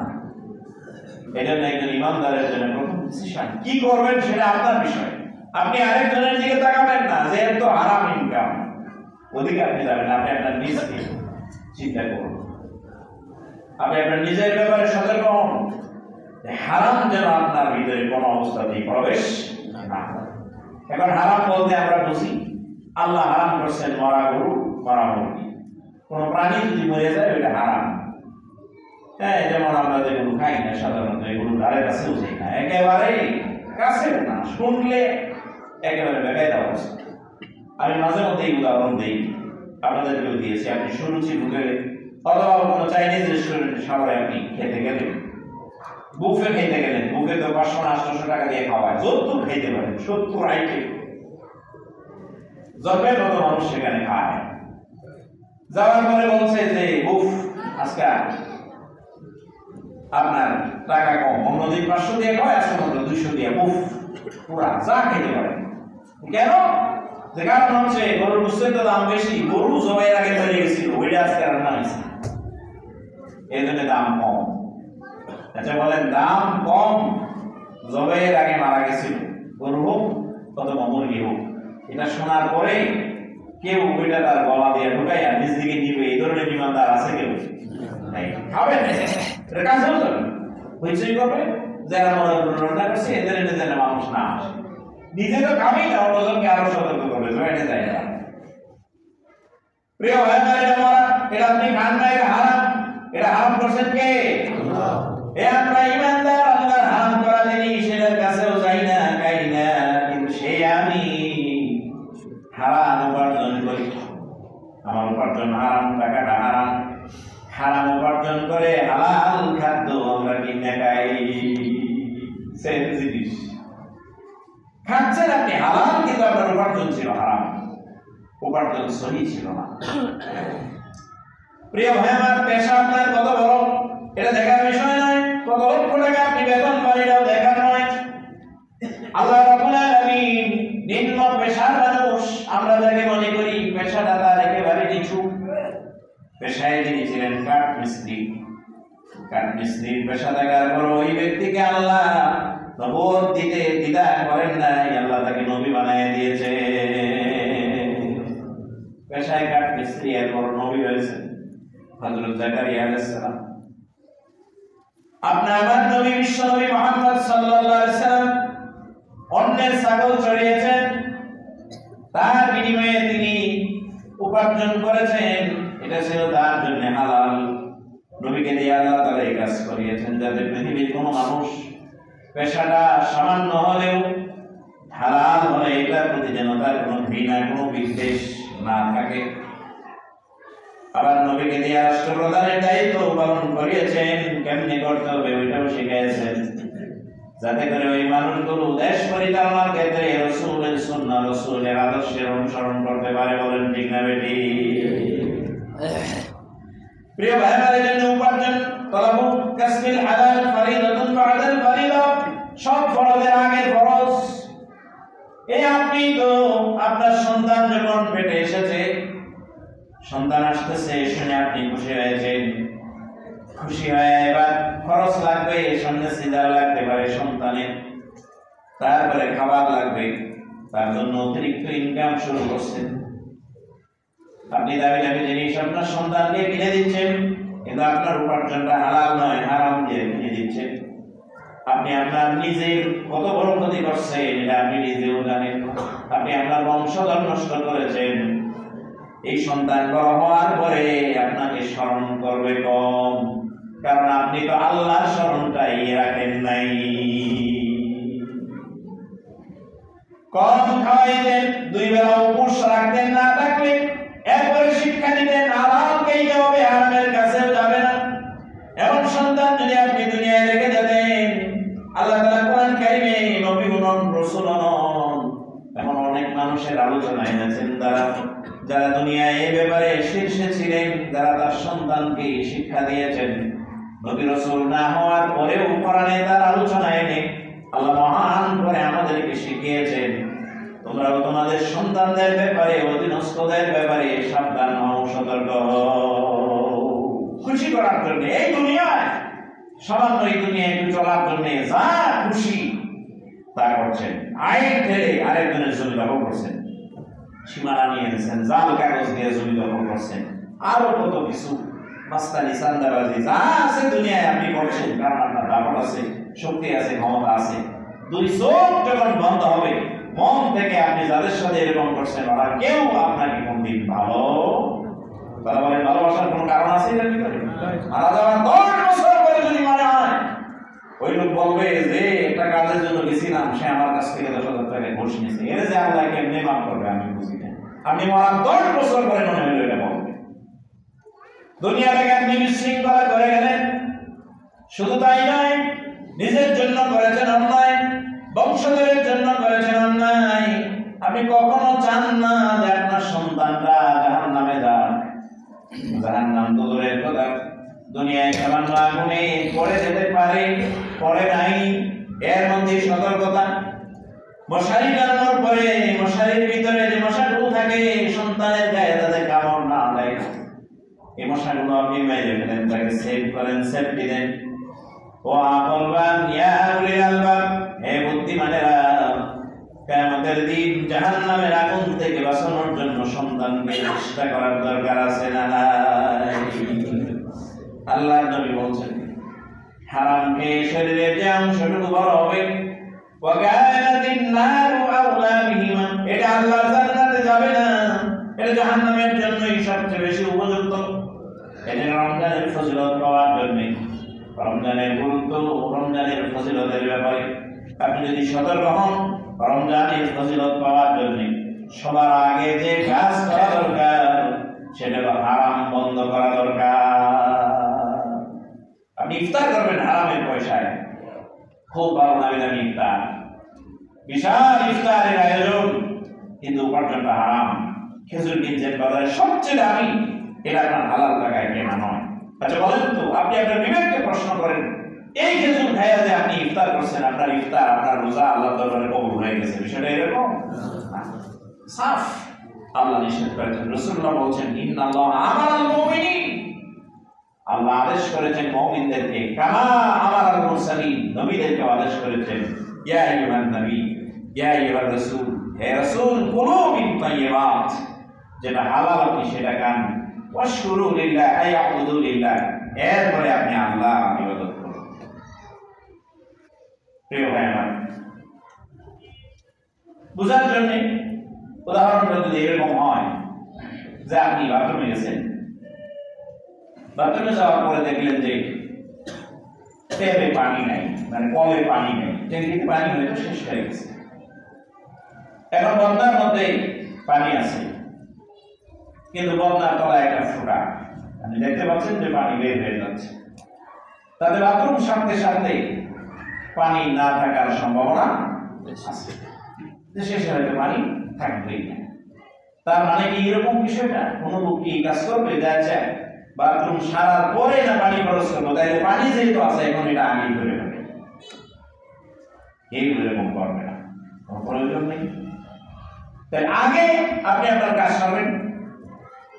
এজন্য একজন ইমানদারের জন্য প্রথম ডিসিশন কি করবেন সেটা আপনার বিষয়। আপনি আরেকজনের দিকে তাকাবেন না যে এর তো হারাম ইনকাম, ওদিকে আপনি যাবেন। আপনি আপনার নিজকে চিন্তা করুন, আপনি আপনার নিজের ব্যাপারে সতর্ক হন, হারাম যেন আপনার ভিতরে কোনো অবস্থাতেই প্রবেশ না করে। এখন হারাম বলতে আমরা বুঝি আল্লাহ হারাম করছেন মরা গরু, মরা মুরগি, কোন প্রাণী যদি মরে যায় ওইটা হারাম। হ্যাঁ, যেমন আমরা যেগুলো খাই না সাধারণত এগুলো ধারে কাছেও যাই না, একেবারে কাছেও না, শুনলে একেবারে বেকায়দা অবস্থা। আমি মাঝে মধ্যে এই উদাহরণ দিই, আপনাদেরকেও দিয়েছি। আপনি সুরুচি ঢুকে অথবা কোনো চাইনিজ রেস্টুরেন্টে শহরে আপনি খেতে গেলেন, বুফে খেতে গেলেন, বুফে তো 500-800 টাকা দিয়ে খাওয়ায়, যতটুকু খাইতে পারেন 70 আইটেম, যবে কত মানুষ সেখানে খায়। যাওয়ার পরে বলছে যে বুফ আজকে আপনার টাকা কম, অন্যদিন 500 দিয়ে খাওয়ায়, আজকে মাত্র 200 দিয়ে বুফ পুরা যা খেতে পারেন। কেন? যে কারণ হচ্ছে গরুর গোশতের তো দাম বেশি, গরু জবাইয়ের আগে মরে গেছিল, ওইটা আজকে রান্না হয়েছে, এই জন্য দাম কম। আচ্ছা বলেন, দাম কম, জবাইয়ের আগে মারা গেছিল, গরু হোক অথবা মুরগি হোক, এটা শোনার পরে কেউ ওইটা তার গলা দিয়ে ঢুকাই আর নিজ দিকে নিবে, এই ধরনের ইমানদার আছে কেউ? খাবেন এটা কাছেও যাবে, হইচই করবে, যারা মনে রান্না করছে এদের এনে যেন মানুষ না আসে, নিজে তো খাবেই না, অন্যজনকে আরো সতর্ক করবে, এটা যায় না। প্রিয় ভাই, এটা আপনি খান না, এটা হারাম। এটা হারাম করছেন কে? আল্লাহ। আমরা ইমানদার, আল্লাহর হারাম করা জিনিস সেটার কাছেও যাই না, খাই না, কিন্তু সে আমি হারাম উপার্জন করি, আমার উপার্জন হারাম, টাকাটা হারাম, হারাম উপার্জন করে হালাল খাদ্য আমরা কিনে খাই। সেম জিনিস খাচ্ছেন আপনি হালাল, কিন্তু আপনার উপার্জন ছিল হারাম, উপার্জন সহি ছিল না। প্রিয় ভাই আমার, পেশা আপনার কত বড় এটা দেখার বিষয় নয়, কত লক্ষ টাকা আপনি বেতন পান এটাও দেখার নয়। আল্লাহ রাব্বুল আলামিন নিম্ন পেশার মানুষ আমরা যাকে মনে করি পেশাটা তার একেবারে নিচু। পেশায় যিনি ছিলেন কাঠমিস্ত্রি, কাঠমিস্ত্রির পেশা দেখার পর ওই ব্যক্তিকে আল্লাহ নবুয়ত দিতে দ্বিধা করেন নাই, আল্লাহ তাকে নবী বানিয়ে দিয়েছে। পেশায় কাঠমিস্ত্রি, এরপর নবী হয়েছেন হযরত জাকারিয়া আলাইহিস সালাম। আপনার আমার নবী বিশ্ব নবী মুহাম্মদ সাল্লাল্লাহু আলাইহি সাল্লাম অন্যের ছাগল চড়িয়েছেন, তার বিনিময়ে তিনি উপার্জন করেছেন, এটা ছিল তার জন্য হালাল। নবীকে দিয়ে আল্লাহ তাআলা এই কাজ করিয়েছেন যাতে পৃথিবীর কোনো মানুষ পেশাটা সামান্য হলেও হালাল হলে এটার প্রতি যেন তার কোনো ঘৃণা, কোনো বিদ্বেষ না থাকে। আবার নবীকে দিয়ে রাষ্ট্রপ্রধানের দায়িত্ব পালন করিয়েছেন, কেমনে করতে হবে ওইটাও শিখিয়েছেন, যাতে করে ওই মানুষগুলো দেশ পরিচালনার ক্ষেত্রে রাসূলের সুন্নাহ, রাসূলের আদর্শের অনুসরণ করতে পারে। বলেন ঠিক না বেটি? প্রিয় ভাই, আমাদের জন্য উপার্জন তলাবু কাসবিল হালাল ফরিদাতুন বা'দাল ফরিদা, সব ফরজের আগে ফরজ। এই আপনি তো আপনার সন্তান যখন পেটে এসেছে, সন্তান আসতেছে শুনে আপনি খুশি হয়েছেন, খুশি হয়ে এবার খরচ লাগবে, সামনে সিজার লাগতে পারে সন্তানের, তারপরে খাবার লাগবে, তার জন্য অতিরিক্ত ইনকাম শুরু করছেন। আপনি দাবি দাবি জিনিস আপনার সন্তানকে কিনে দিচ্ছেন, কিন্তু আপনার উপার্জনটা হালাল নয়, হারাম দিয়ে কিনে দিচ্ছেন। আপনি আপনার নিজের কত বড় ক্ষতি করছেন এটা আপনি নিজেও জানেন। আপনি আপনার বংশধর নষ্ট করেছেন। এই সন্তান বড় হওয়ার পরে আপনাকে স্মরণ করবে কম, কারণ আপনি তো আল্লাহর স্মরণটাই রাখেন নাই। কম খাওয়াইতেন, 2 বেলা উপোস রাখতেন, না থাকলে এরপরে শিক্ষা দিতেন হালালকেই যাবে, হারামের কাছেও যাবে না। এমন সন্তান যদি আপনি দুনিয়ায় রেখে যেতেন, আল্লাহ তাআলা কোরআন কারিমে নবী নন, রাসূল নন, এমন অনেক মানুষের আলোচনা এনেছেন যারা দুনিয়ায় এই ব্যাপারে শীর্ষে ছিলেন, যারা তার সন্তানকে শিক্ষা দিয়েছেন। নবী রাসূল না হওয়ার পরেও কোরআনে তার আলোচনা এনে আল্লাহ মহান করে আমাদেরকে শিখিয়েছেন, তোমরাও তোমাদের সন্তানদের ব্যাপারে, অধীনস্থদের ব্যাপারে সাবধান হও, সতর্ক হও। খুশি করার জন্য এই দুনিয়ায়, সামান্য এই দুনিয়ায় একটু চলার জন্য যা খুশি তা করছেন। আইন ঠেলে আরেকজনের জমি দখল করছেন, সীমানা নিয়ে এনেছেন, জাল কাগজ দিয়ে জমি দখল করছেন, আরো কত কিছু মাস্তানি, চান্দাবাজি যা আছে দুনিয়ায় আপনি করছেন, কারণ আপনার দাপট আছে, শক্তি আছে, ক্ষমতা আছে। 2 চোখ যখন বন্ধ হবে, মন থেকে আপনি যাদের সাথে এরকম করছেন ওরা কেউ আপনাকে কোনদিন ভালো, তারা বলেন ভালোবাসার কোনো কারণ আছে এর ভিতরে? মারা যাওয়ার 10 বছর পরে যদি মনে হয়, ওই লোক বলবে যে একটা কাজের জন্য গেছিলাম, সে আমার কাছ থেকে 10,000 টাকা ঘুষ নিয়েছে, এর যে আল্লাহ কেমনে মাফ করবে আমি বুঝি না। আপনি মরার 10 বছর পরে মনে হলো এটা বলবে। দুনিয়াটাকে আপনি বিশৃঙ্খলা করে গেলেন, শুধু তাই নয়, নিজের জন্য করেছেন অন্যায়, বংশধরের জন্য করেছেন অন্যায়। আপনি কখনো চান না যে আপনার সন্তানরা জাহান্নামে যাক। জাহান্নাম তো দূরের কথা, দুনিয়ায় সামান্য আগুনে পড়ে যেতে পারে, পড়ে নাই, এর মধ্যে সতর্কতা। মশারি টানানোর পরে মশারির ভিতরে যে মশাগুলো থাকে সন্তানের গায়ে তাদের কামড় না দেয়, এই মশাগুলো আপনি মেরে ফেলেন, তাকে সেভ করেন, সেফটি দেন। ও আকলবান ইয়া উলিল আলবাব, হে বুদ্ধিমানেরা, কিয়ামতের দিন জাহান্নামের আগুন থেকে বাঁচানোর জন্য সন্তানকে চেষ্টা করার দরকার আছে না নাই? আল্লাহর নবী বলছেন, হারাম খেয়ে শরীরের যে অংশটুকু বড় হবে, ওয়াকানাতিন নারু আওলা বিহিমা, এটা আল্লাহর জান্নাতে যাবে না, এটা জাহান্নামের জন্যই সবচেয়ে বেশি উপযুক্ত। এটা রমজানের ফজিলত পাওয়ার জন্য, রমজানের গুরুত্ব, রমজানের ফজিলতের ব্যাপারে আপনি যদি সতর্ক হন, রমজানের ফজিলত পাওয়ার জন্য সবার আগে যে কাজ করা দরকার সেটা হলো হারাম বন্ধ করা দরকার। আপনি ইফতার করবেন হারামের পয়সায়, খুব ভালো দামি দামি ইফতার, বিশাল ইফতারের আয়োজন, কিন্তু উপার্জনটা হারাম। খেজুর কিনছেন বাজারে সবচেয়ে দামি, এটা আপনার হালাল টাকায় কেনা নয়। আচ্ছা বলেন তো, আপনি আপনার বিবেককে প্রশ্ন করেন, এই খেজুর খাইয়া যে আপনি ইফতার করছেন, আপনার ইফতার, আপনার রোজা আল্লাহ দরবারে কবুল হয়ে গেছে, বিষয়টা এরকম সাফ। আল্লাহ নিষেধ করেছেন, রাসূলুল্লাহ বলছেন ইন্নাল্লাহ আমারাল মুমিনিন, আল্লাহ আদেশ করেছেন মুমিনদেরকে, কামা আমারাল মুরসালিন, নবীদেরকে আদেশ করেছেন, ইয়া আইয়ুহান নবী ইয়া আইয়ুহার রাসূল, হে রাসূল, কুলু মিন তাইয়্যিবাত, যেটা হালাল আপনি সেটা খান, ওয়াশকুরু লিল্লাহ আয়াবুদু লিল্লাহ, এরপরে আপনি আল্লাহ ইবাদত করুন। প্রিয় ভাই আমার, বুঝার জন্য উদাহরণটা যদি এরকম হয় যে আপনি বাথরুমে গেছেন, বাথরুমে যাওয়ার পরে দেখলেন যে ট্যাপে পানি নাই, মানে কলে পানি নেই, ট্যাঙ্কিতে পানি হয়তো শেষ হয়ে গেছে, এখন বন্ধার মধ্যে পানি আছে, কিন্তু বন্ধার তলায় একটা ফুটা, আপনি দেখতে পাচ্ছেন যে পানি বের হয়ে যাচ্ছে, তাতে বাথরুম সাথে সাথে পানি না থাকার সম্ভাবনা আছে, শেষে হয়তো পানি থাকবেই না। তার মানে কি এরকম বিষয়টা কোনো লোক কি কাজ করবে যাচ্ছে বাথরুম সারার পরে না পানি খরচ করবো, তাইলে পানি যেহেতু আছে এখন এটা আগেই করে নেবে, কেউ এরকম করবে না, কোনো প্রয়োজন নেই। তাই আগে আপনি আপনার কাজ করবেন,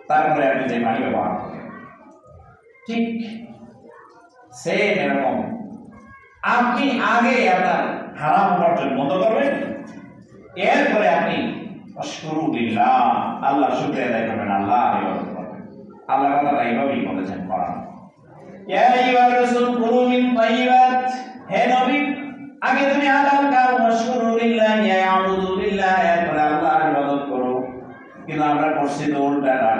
তারপরে আপনি যে পানি ব্যবহার করবেন। ঠিক সেম এরকম আপনি আগে আপনার হারাম উপার্জন বন্ধ করবেন, এরপরে আপনি আশকুরুলিল্লাহ, আল্লাহ শুকরিয়া আদায় করবেন, আল্লাহ ইবাদত করবেন। আল্লাহ তাআলা এইভাবেই বলেছেন কোরআন, ইয়া আইয়ুহার রাসূল কুলু মিন তাইয়্যিবাত, হে নবী আগে তুমি হালাল খাও, আশকুরুলিল্লাহ ইয়াবুদু লিল্লাহ, এরপরে আল্লাহর ইবাদত করো। কিন্তু আমরা করছি তো উল্টাটা।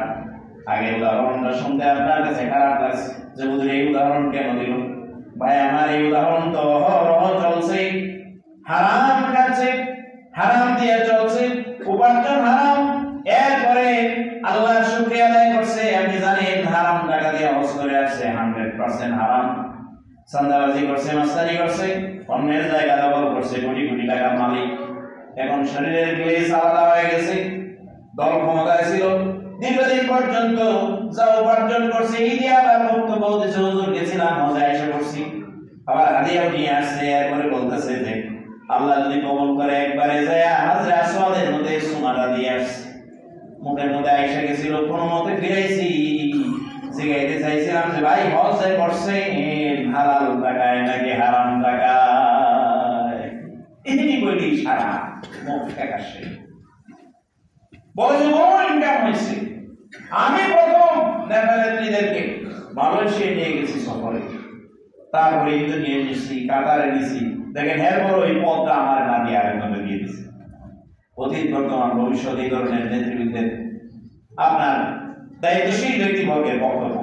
আগে উদাহরণটা শুনতে আপনার কাছে খারাপ লাগছে যে হুজুর এই উদাহরণ কেন দিল? ভাই আমার এই উদাহরণ তো অহরহ চলছে, হারাম খাচ্ছে, হারাম দিয়ে চলছে, উপার্জন হারাম, এরপরে আল্লাহর শুকরিয়া আদায় করছে। আপনি জানেন হারাম টাকা দিয়ে হজ করে আসছে, 100% হারাম, চাঁদাবাজি করছে, মাস্তানি করছে, অন্যের জায়গা দখল করছে, কোটি কোটি টাকার মালিক, এখন শরীরের গ্লেজ আলাদা হয়ে গেছে, দল ক্ষমতায় ছিল, দীর্ঘদিন পর্যন্ত যা উপার্জন করছে এই দিয়ে আবার বক্তব্য দিচ্ছে, হুজুর গেছিলাম হজে এসে করছি, আবার হাদিয়াও নিয়ে আসছে, এরপরে বলতেছে যে আল্লাহ যদি কবুল করে একবারে যায় হাজরে আসওয়াদের মধ্যে সোনাটা দিয়ে আসছে, মুখের মধ্যে আয়েশা গেছিল, কোনো মতে ফিরাইছি, জিগাইতে চাইছিলাম যে ভাই হজ যে করছে হালাল টাকায় নাকি হারাম টাকায়, এই বলি সারা মুখ একাশে বলে যে বড় ইনকাম হয়েছে। আমি প্রথম নেপালিদেরকে মালয়েশিয়া নিয়ে গেছি সফরে, তারপরে নিয়ে নিয়েছি, কাতারে নিয়েছি, দেখেন এরপর ওই পদটা আমার না দিয়ে আরেকজনকে দিয়ে দিচ্ছে। অতীত বর্তমান ভবিষ্যৎ এই ধরনের নেতৃবৃন্দের আপনার দায়িত্বশীল ব্যক্তিবর্গের বক্তব্য,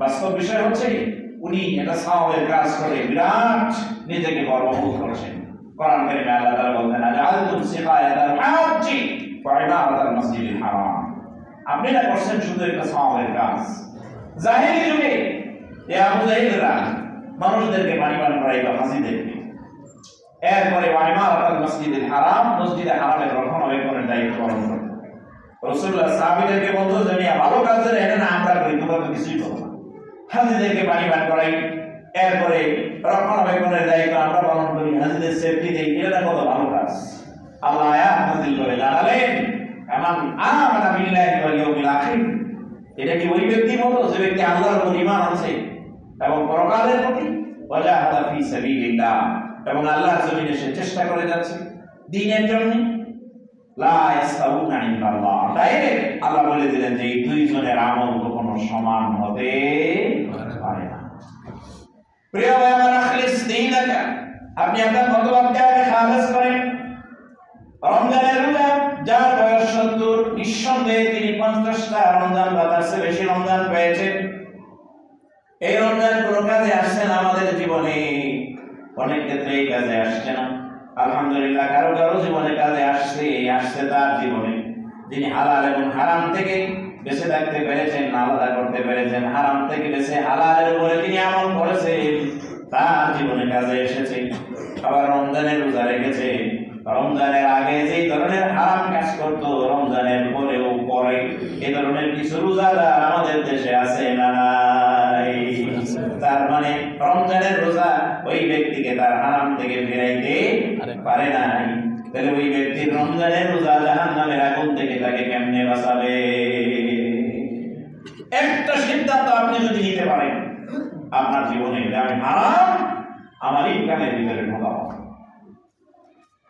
বাস্তব বিষয় হচ্ছে উনি এটা সাওয়াবের কাজ করে বিরাট নিজেকে গর্ববোধ করছেন। কোরআন কারীমে আল্লাহ তাআলা বলেন, আজআলতুম সিকায়াতাল হাজ্জি ওয়া ইমারাতাল মাসজিদিল হারাম, আপনি না করছেন শুধু একটা সাওয়াবের কাজ। জাহেলি যুগে এই আবু জাহেলরা মানুষদেরকে পানি পান করাইতো হাজিদেরকে, এরপরে ওয়া ইমারাতাল মাসজিদিল হারাম, মসজিদে হারামের রক্ষণাবেক্ষণের দায়িত্ব পালন করত। রাসূলুল্লাহ সাহাবীদেরকে বলতো যে ভালো কাজের এনে না আমরা করি, তোমরা তো কিছুই করো না, হাজিদেরকে পানি পান করাই, এরপরে রক্ষণাবেক্ষণের দায়িত্ব আমরা পালন করি, হাজিদের সেফটি দেই, এটা কত ভালো কাজ। আল্লাহ আয়াত নাযিল করে জানালেন, আমান আমানা বিল্লাহি ওয়াল ইয়াউমিল আখির, এটা কি ওই ব্যক্তির মতো যে ব্যক্তি আল্লাহর উপর ঈমান আনছে এবং পরকালের প্রতি, ওয়াজাহাদা ফি সাবিলিল্লাহ, এবং আল্লাহর জমিনে সে চেষ্টা করে যাচ্ছে দ্বীনের জন্য, লা ইয়াস্তাউনা ইনদাল্লাহ, ডাইরেক্ট আল্লাহ বলে দিলেন যে এই দুইজনের আমল কখনো সমান হতে পারে না। প্রিয় ভাই আমার, আখলিস দীনাকা, আপনি আপনার মতবাদকে খালেস করেন। রমজানের রোজা যার বয়স 70, নিঃসন্দেহে তিনি 50টা রমজান বা তার চেয়ে বেশি রমজান পেয়েছেন। এই রমজান কোনো কাজে আসছে না আমাদের জীবনে, অনেক ক্ষেত্রে এই কাজে আসছে না। আলহামদুলিল্লাহ কারো কারো জীবনে কাজে আসছে, আসছে তার জীবনে যিনি হালাল এবং হারাম থেকে বেঁচে থাকতে পেরেছেন, আলাদা করতে পেরেছেন, হারাম থেকে বেঁচে হালালের উপরে তিনি আমল করেছেন, তার জীবনে কাজে এসেছে। আবার রমজানের রোজা রেখেছে, রমজানের আগে যেই ধরনের হারাম কাজ করত রমজানের পরেও করে, এই ধরনের কিছু রোজাদার আমাদের দেশে আছে না নাই? তার মানে রমজানের রোজা ওই ব্যক্তিকে তার হারাম থেকে ফিরাইতে পারে নাই। তাহলে ওই ব্যক্তির রমজানের রোজা জাহান্নামের আগুন থেকে তাকে কেমনে বাঁচাবে? একটা সিদ্ধান্ত আপনি যদি নিতে পারেন আপনার জীবনে, আমি হারাম আমার ইনকামের ভিতরে ঢোকাবো,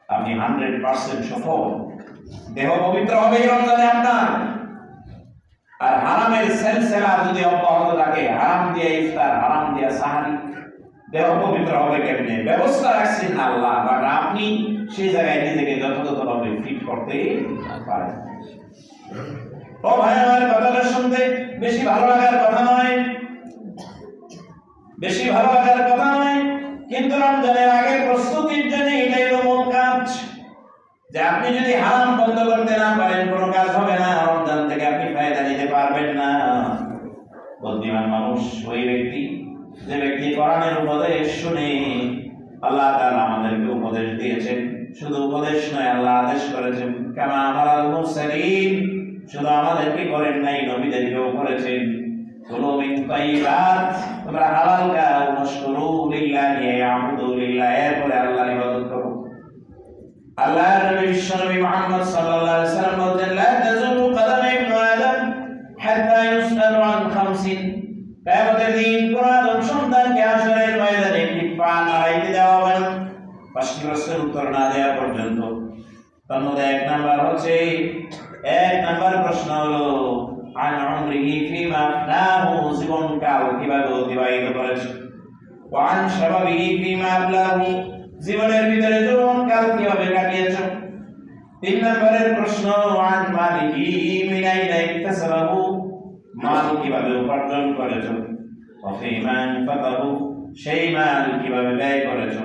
আপনি 100% সফল। দেহ পবিত্র হবে এই রমজানে আপনার। আর হারামের সিলসিলা যদি অব্যাহত থাকে, হারাম দিয়ে ইফতার, হারাম দিয়ে সাহারি, দেহ পবিত্র হবে কেমনে? ব্যবস্থা রাখছেন আল্লাহ, বাট আপনি সেই জায়গায় নিজেকে যথাযথভাবে ফিট করতে পারেন। ও ভাই, আমার কথাটা শুনতে বেশি ভালো লাগার কথা নয়, বেশি ভালো লাগার কথা নয়, কিন্তু রমজানের আগে প্রস্তুতির জন্য এটাই হলো মূল কাজ। যে আপনি যদি হারাম বন্ধ করতে না পারেন, কোনো কাজ হবে না, রমজান থেকে আপনি ফায়দা নিতে পারবেন না। বুদ্ধিমান মানুষ ওই ব্যক্তি যে ব্যক্তি কোরআনের উপদেশ শুনে, আল্লাহ তাআলা আমাদেরকে উপদেশ দিয়েছেন, শুধু উপদেশ নয় আল্লাহ আদেশ করেছেন, কামা আমারাল মুরসালিন, শুধু আমাদেরকে করেন নাই, নবীদেরকেও করেছেন। কুলু মিন তাইয়্যিবাত, তোমরা হালাল খাও, ওয়াশকুরু লিল্লাহি ইয়াবুদু লিল্লাহ, এরপরে আল্লাহর ইবাদত করো। আল্লাহর নবী বিশ্বনবী মুহাম্মদ সাল্লাল্লাহু আলাইহি ওয়াসাল্লাম বলেন, লা তাযুলু কদাম ইবনে আদম হাত্তা ইউসআলু আন খামসিন, কিয়ামতের দিন কোন আদম সন্তানকে হাশরের ময়দানে একটি পা নাড়াইতে দেওয়া হবে না, পাঁচটি প্রশ্নের উত্তর না দেওয়া পর্যন্ত। তার মধ্যে এক নাম্বার প্রশ্ন হলো আন উমরিহি ফিমা আফনাহু, জীবনকাল কিভাবে অতিবাহিত করেছে, ওয়া আন শাবাবিহি ফিমা আবলাহু, জীবনের ভিতরে যৌবনকাল কিভাবে কাটিয়েছো। 3 নম্বরের প্রশ্ন আন মালিহি মিন আইনা ইকতাসাবাহু, মাল কিভাবে উপার্জন করেছো, ওয়া ফিমা আনফাকাহু, সেই মাল কিভাবে ব্যয় করেছো,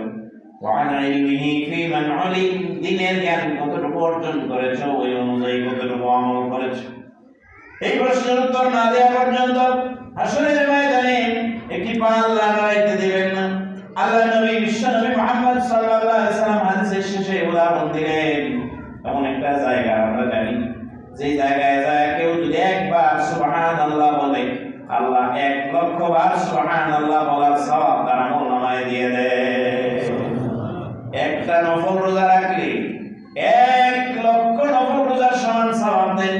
ওয়া আন ইলমিহি ফিমান উলিম, দ্বীনের জ্ঞান কতটুকু অর্জন করেছো, ওই অনুযায়ী কতটুকু আমল করেছো। এই প্রশ্নের উত্তর না দেওয়া পর্যন্ত হাশরের ময়দানে একটি পা আল্লাহ নাড়াইতে দিবেন না। আল্লাহ নবী বিশ্বনবী মুহাম্মদ সাল্লাল্লাহু আলাইহি ওয়াসাল্লাম হাদিসের শেষে উদাহরণ দিলেন, এমন একটা জায়গা আমরা জানি, যে জায়গায় যায় কেউ যদি একবার সুবহানাল্লাহ বলে, আল্লাহ 1 লক্ষ বার সুবহানাল্লাহ বলার সওয়াব তার আমলনামায় দিয়ে দেয়। একটা নফল রোজা রাখলে 1 লক্ষ নফল রোজার সমান সওয়াব দেন।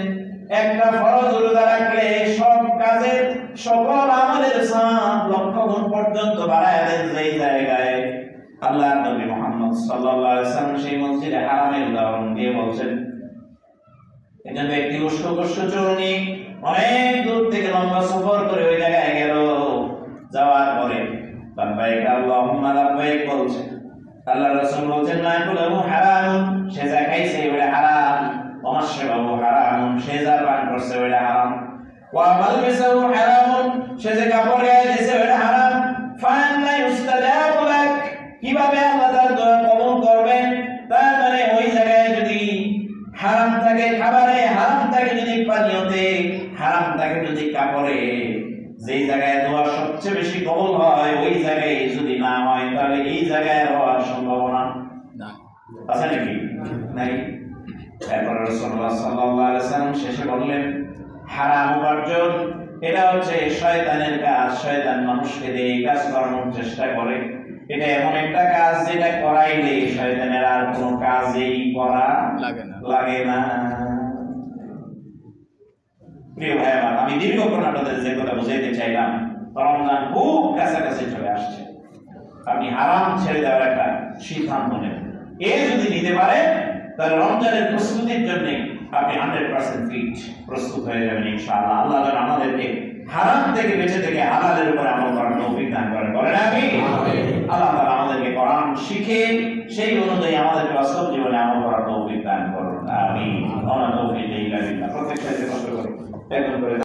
একটা ফরজ রোজা রাখলে সব কাজের সকল আমলের সওয়াব লক্ষ গুণ পর্যন্ত বাড়ায় দেন। যেই জায়গায় আল্লাহর নবী মুহাম্মদ সাল্লাল্লাহু আলাইহি ওয়াসাল্লাম সেই মসজিদে হারামের উদাহরণ দিয়ে বলছেন, একজন ব্যক্তি কষ্ট চলনি অনেক দূর থেকে লম্বা সফর করে ওই জায়গায় গেল, যাওয়ার পরে লাব্বাইক আল্লাহুম্মা লাব্বাইক বলছে, আল্লাহ রাসূল বলছেন, না কুলু হারাম, সে যা খাইছে ওটা হারাম, ওমাশরাবু হারাম, সে যা পান করছে ওটা হারাম, ওয়া মালবিসাহু হারাম, সে যে কাপড় গায়ে দিয়েছে ওটা হারাম। ফাআন্না ইউস্তাজাবু লাক, কিভাবে আল্লাহ তার দোয়া কবুল করবেন? তার মানে ওই জায়গায় যদি হারাম থাকে খাবারে, হারাম থাকে যদি পানীয়তে, হারাম থাকে যদি কাপড়ে, যেই জায়গায় দোয়া সবচেয়ে বেশি কবুল হয় ওই জায়গায় যদি না হয়, তাহলে এই জায়গায় হওয়ার সম্ভাবনা আছে নাকি? নাই। তারপর রাসূলুল্লাহ সাল্লাল্লাহু আলাইহি ওয়াসাল্লাম শেষে বললেন, হারাম উপার্জন এটা হচ্ছে শয়তানের কাজ। শয়তান মানুষকে দিয়ে এই কাজ করানোর চেষ্টা করে। এটা এমন একটা কাজ যেটা করাইলে শয়তানের আর কোনো কাজেই করা লাগে না। প্রিয় ভাই আমার, আমি দীর্ঘক্ষণ আপনাদের যে কথা বুঝাইতে চাইলাম, রমজান খুব কাছাকাছি চলে আসছে। আপনি হারাম ছেড়ে দেওয়ার একটা সিদ্ধান্ত নেন। যদি নিতে পারে তাহলে রমজানের প্রস্তুতির জন্য আপনি 100% ফিট, প্রস্তুত হয়ে যাবেন ইনশাআল্লাহ। আল্লাহ যেন আমাদেরকে হারাম থেকে বেঁচে থেকে হালালের উপরে আমল করার তৌফিক দান করেন। বলেন আমিন। আল্লাহ তাআলা আমাদেরকে কোরআন শিখে সেই অনুযায়ী আমাদের বাস্তব জীবনে আমল করার তৌফিক দান করুন। আমিন। ওয়া তৌফিক ইল্লা বিল্লাহ। প্রত্যেক সাথে কষ্ট করুন। একজন করে